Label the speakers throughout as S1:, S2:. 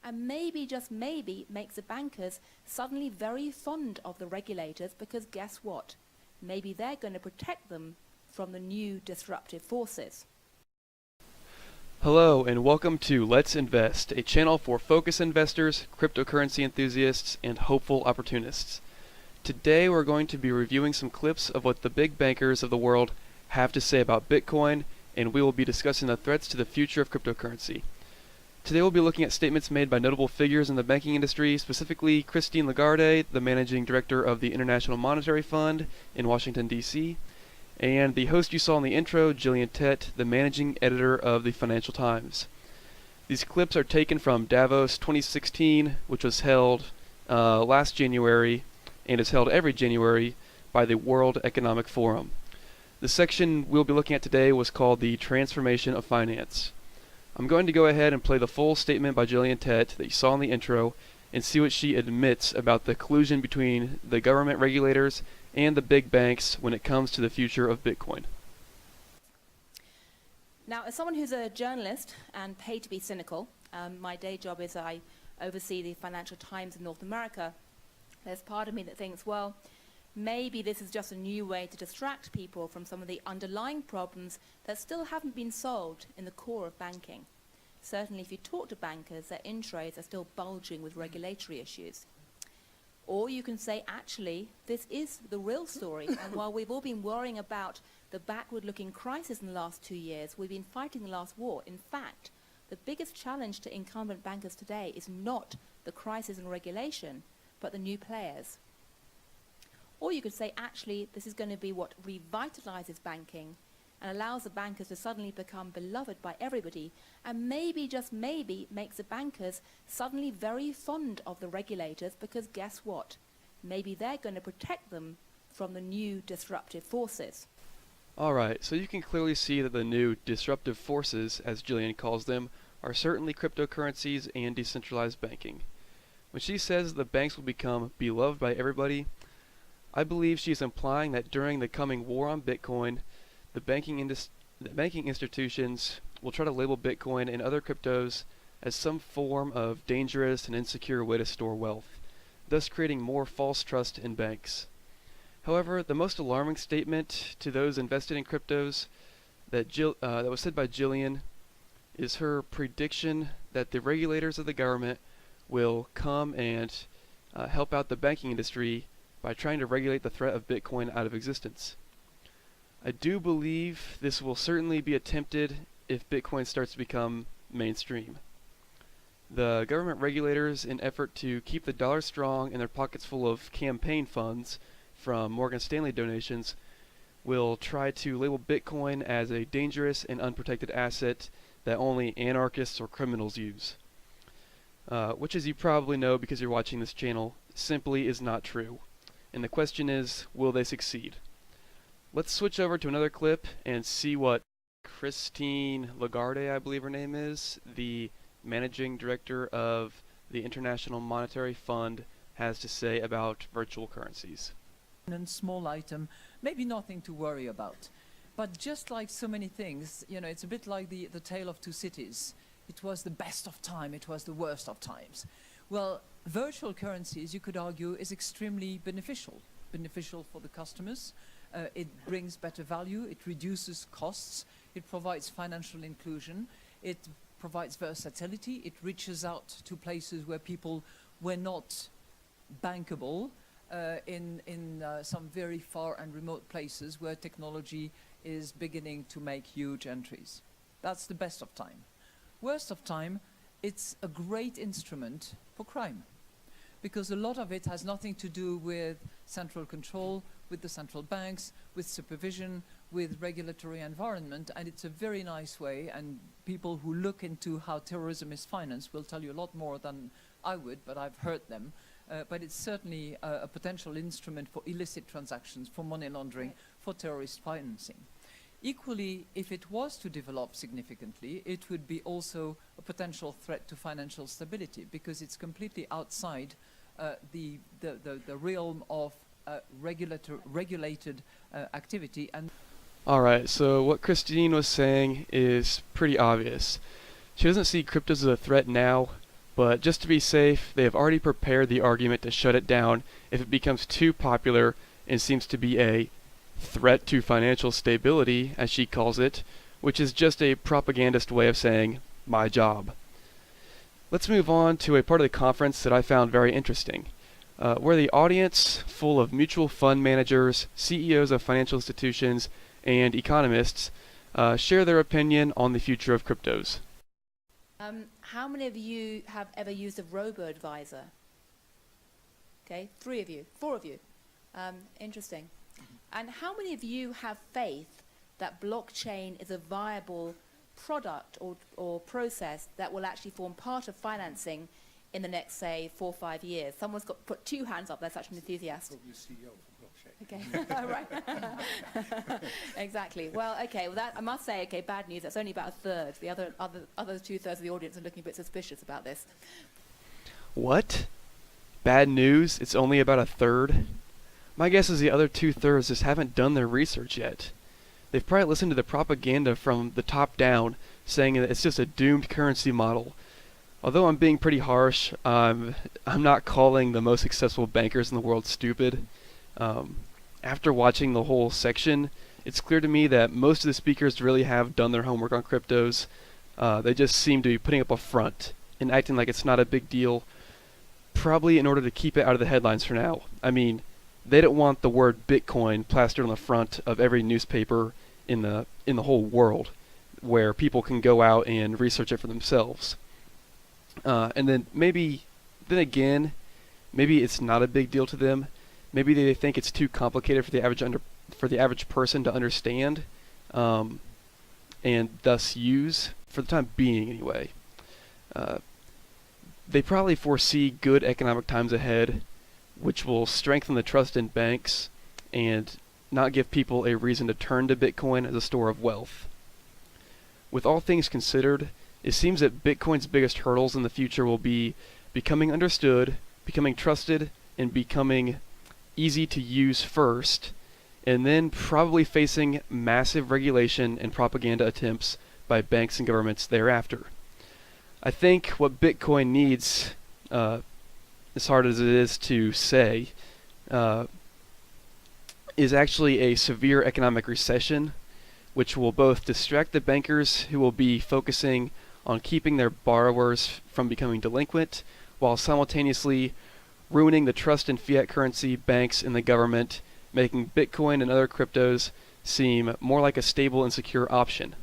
S1: and maybe, just maybe, makes the bankers suddenly very fond of the regulators because guess what? Maybe they're going to protect them from the new disruptive forces.
S2: Hello and welcome to Let's Invest, a channel for focus investors, cryptocurrency enthusiasts, and hopeful opportunists. Today we're going to be reviewing some clips of what the big bankers of the world have to say about Bitcoin, and we will be discussing the threats to the future of cryptocurrency. Today we'll be looking at statements made by notable figures in the banking industry, specifically Christine Lagarde, the managing director of the International Monetary Fund in Washington, D.C., and the host you saw in the intro, Gillian Tett, the managing editor of the Financial Times. These clips are taken from Davos 2016, which was held last January and is held every January by the World Economic Forum. The section we'll be looking at today was called The Transformation of Finance. I'm going to go ahead and play the full statement by Gillian Tett that you saw in the intro and see what she admits about the collusion between the government regulators and the big banks when it comes to the future of Bitcoin.
S1: Now, as someone who's a journalist and paid to be cynical, my day job is I oversee the Financial Times in North America. There's part of me that thinks, well, maybe this is just a new way to distract people from some of the underlying problems that still haven't been solved in the core of banking. Certainly, if you talk to bankers, their in-trays are still bulging with regulatory issues. Or you can say, actually, this is the real story. And while we've all been worrying about the backward-looking crisis in the last 2 years, we've been fighting the last war. In fact, the biggest challenge to incumbent bankers today is not the crisis in regulation, but the new players. Or you could say, actually, this is going to be what revitalizes banking and allows the bankers to suddenly become beloved by everybody, and maybe, just maybe, makes the bankers suddenly very fond of the regulators because guess what? Maybe they're going to protect them from the new disruptive forces.
S2: Alright, so you can clearly see that the new disruptive forces, as Gillian calls them, are certainly cryptocurrencies and decentralized banking. When she says the banks will become beloved by everybody, I believe she is implying that during the coming war on Bitcoin, the banking institutions will try to label Bitcoin and other cryptos as some form of dangerous and insecure way to store wealth, thus creating more false trust in banks. However, the most alarming statement to those invested in cryptos that was said by Gillian is her prediction that the regulators of the government will come and help out the banking industry by trying to regulate the threat of Bitcoin out of existence. I do believe this will certainly be attempted if Bitcoin starts to become mainstream. The government regulators, in effort to keep the dollar strong and their pockets full of campaign funds from Morgan Stanley donations, will try to label Bitcoin as a dangerous and unprotected asset that only anarchists or criminals use. Which, as you probably know because you're watching this channel, simply is not true. And the question is, will they succeed? Let's switch over to another clip and see what Christine Lagarde, I believe her name is, the managing director of the International Monetary Fund, has to say about virtual currencies.
S3: And small item, maybe nothing to worry about. But just like so many things, you know, it's a bit like the tale of two cities. It was the best of time, it was the worst of times. Well, virtual currencies, you could argue, is extremely beneficial. Beneficial for the customers. It brings better value, it reduces costs, it provides financial inclusion, it provides versatility, it reaches out to places where people were not bankable in some very far and remote places where technology is beginning to make huge entries. That's the best of time. Worst of time, it's a great instrument for crime, because a lot of it has nothing to do with central control, with the central banks, with supervision, with regulatory environment, and it's a very nice way, and people who look into how terrorism is financed will tell you a lot more than I would, but I've heard them. But it's certainly a potential instrument for illicit transactions, for money laundering, for terrorist financing. Equally, if it was to develop significantly, it would be also a potential threat to financial stability, because it's completely outside the realm of regulated activity. And
S2: Alright, so what Christine was saying is pretty obvious. She doesn't see cryptos as a threat now, but just to be safe, they have already prepared the argument to shut it down if it becomes too popular and seems to be a threat to financial stability, as she calls it, which is just a propagandist way of saying, my job. Let's move on to a part of the conference that I found very interesting, where the audience, full of mutual fund managers, CEOs of financial institutions, and economists, share their opinion on the future of cryptos.
S1: How many of you have ever used a robo-advisor? Okay, 3 of you, 4 of you. Interesting. And how many of you have faith that blockchain is a viable product or process that will actually form part of financing in the next, say, 4 or 5 years? Someone's got put 2 hands up. They're such an enthusiast.
S4: Probably CEO for blockchain.
S1: Okay, right. Exactly. Well, okay. Well, that I must say, okay, bad news. That's only about a third. The other 2/3 of the audience are looking a bit suspicious about this.
S2: What? Bad news? It's only about a third? My guess is the other 2/3 just haven't done their research yet. They've probably listened to the propaganda from the top down, saying that it's just a doomed currency model. Although I'm being pretty harsh, I'm not calling the most successful bankers in the world stupid. After watching the whole section, it's clear to me that most of the speakers really have done their homework on cryptos. They just seem to be putting up a front and acting like it's not a big deal, probably in order to keep it out of the headlines for now. I mean, they don't want the word Bitcoin plastered on the front of every newspaper in the whole world, where people can go out and research it for themselves. And then maybe it's not a big deal to them. Maybe they think it's too complicated for the average person to understand, and thus use, for the time being anyway. They probably foresee good economic times ahead, which will strengthen the trust in banks and not give people a reason to turn to Bitcoin as a store of wealth. With all things considered, it seems that Bitcoin's biggest hurdles in the future will be becoming understood, becoming trusted, and becoming easy to use first, and then probably facing massive regulation and propaganda attempts by banks and governments thereafter. I think what Bitcoin needs, as hard as it is to say, is actually a severe economic recession, which will both distract the bankers who will be focusing on keeping their borrowers from becoming delinquent, while simultaneously ruining the trust in fiat currency, banks, and the government, making Bitcoin and other cryptos seem more like a stable and secure option.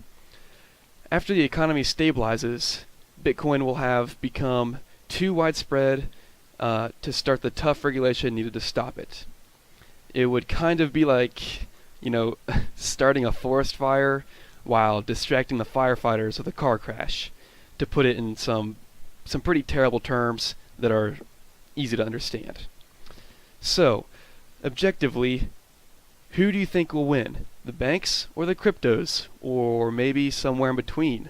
S2: After the economy stabilizes, Bitcoin will have become too widespread to start the tough regulation needed to stop it. It would kind of be like, starting a forest fire while distracting the firefighters with a car crash, to put it in some pretty terrible terms that are easy to understand. So, objectively, who do you think will win? The banks or the cryptos? Or maybe somewhere in between?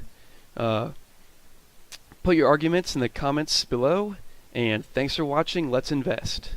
S2: Put your arguments in the comments below, and thanks for watching Let's Invest.